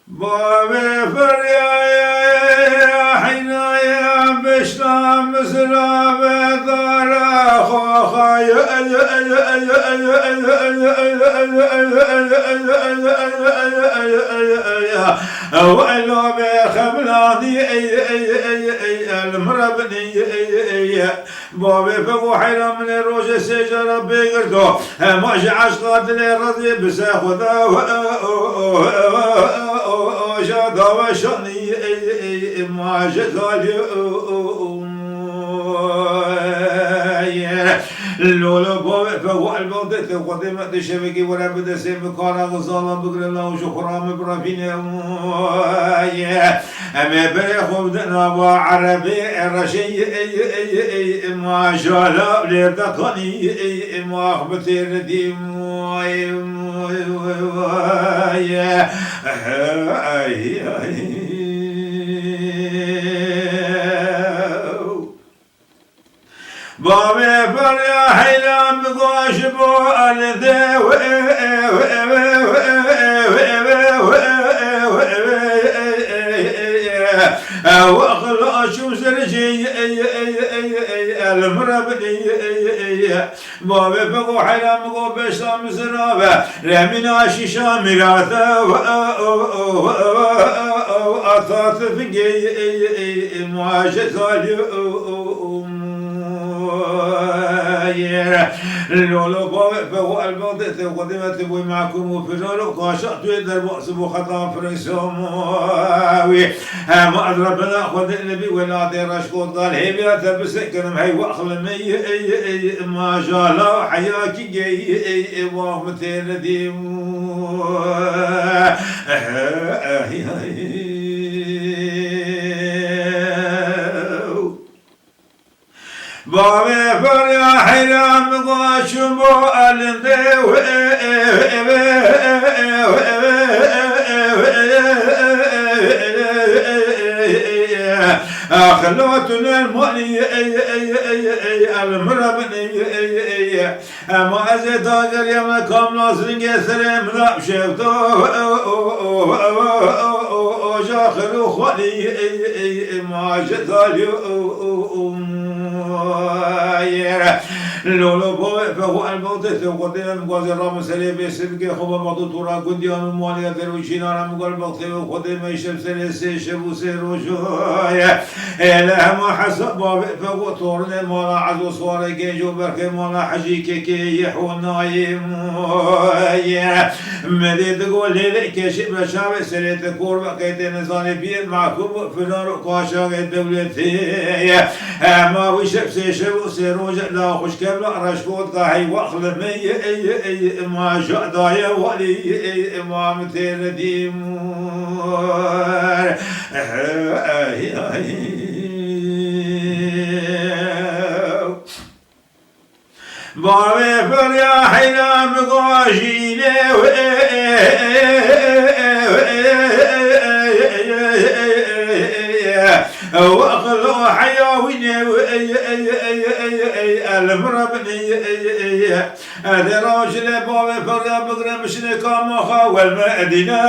بابي فريا حنايا بشنا مسنا بدارا خوخايا وإلو بخملاني المربني بابي فقو حيرا من الروج السجارة بيقردو ما جعش قاتل رضي بساخدا جادا وشاني ما جزالي لولو بابي فهو البلدة القديمة الشبكي ولا بدا سيبكارا غزالا بقر الله وشخرا مبرافين أما بريخو بدنا وعربي الرشي ما جالا لردقاني ما أخبتي رديم بابي فريا حيلام بقاش بو الذي واخلع شو سرجي المربني بابي فقو حيلام بقو بشام سرابة رمينا شيشا مراثا أثاث فقي معاشة لولو فهو البلدة القديمة بوي معكم وفجر قاشعت يدر بؤس بخطا فرنسوماوي ما أدربنا خد النبي ولا دير أشكوط قال هيبيا تبسكرم هي وأخل مي ما جالا حياكي جي وامتين ديمو بابي فريا حيرام قاشمو الندي خلوتنا المؤني المربني ما أزيد أقر يا مكام ناصرين قسرين ملاب شفتو جاخر وخلي ما جزالي لولو بوي فهو البلدة وقدم قاضي رام سلي بسبك خبا مضو تورا قديان المالية دروشين أنا مقال بقتي وقدم يشب سلي سيشب وسيروشوية إله ما حسب بابي فهو تورنا مالا عزو صواري جيجو بركي مالا حجيكي كي يحو نايم مدي تقول لي كشب بشاوي سلي تكور بقيت نزاني بير معكم فنار قاشا دولتي ما وشب سيشب وسيروج لا خوش كبلا رشكوت قاهي واخل مي ما جاء دايا ولي امام ترديمور بابي فريا حينا مقاشيني واخلو حياويني المربني هذا راجل بابي فريا بقرا مشني كامخا والمدينة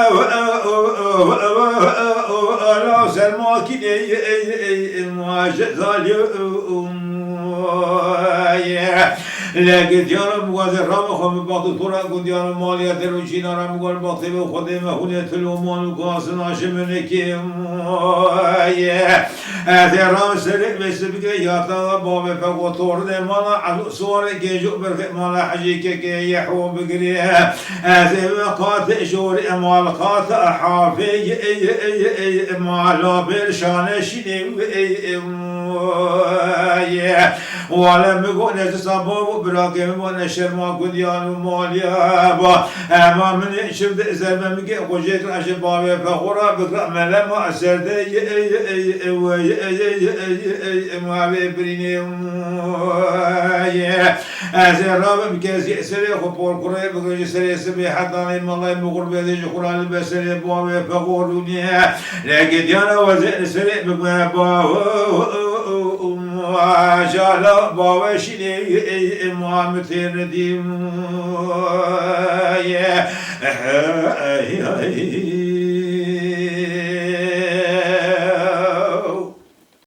لا سلماكيني ما جزالي لكن جارم وزير رامخم بعض طرق قد يارم مالية دروشين رام قال بطيب وخدمة هنا تلومان وقاسن عشمنكيم هذا رام سرق بسبك ياتا بابي فقو طورد مالا عدو صور كيجو برخي مالا حجيك كي يحو بقري هذا وقات شور مال قات حافي مالا برشان شنو ولم يكن يتصابوا براكم ونشر ما قديان وماليا ما من شفت زلمة مكي وجيت الأشباب فخورا بقرأ ملما أسرد ما بيبريني أزر راب مكاسي سري خبور قريب بقرأ سري سبي حتى نيم الله مغرب يدي قرآن البسري بوابي فخور دنيا لكن يانا وزن سري بقى جالا باوشيني امام ترديم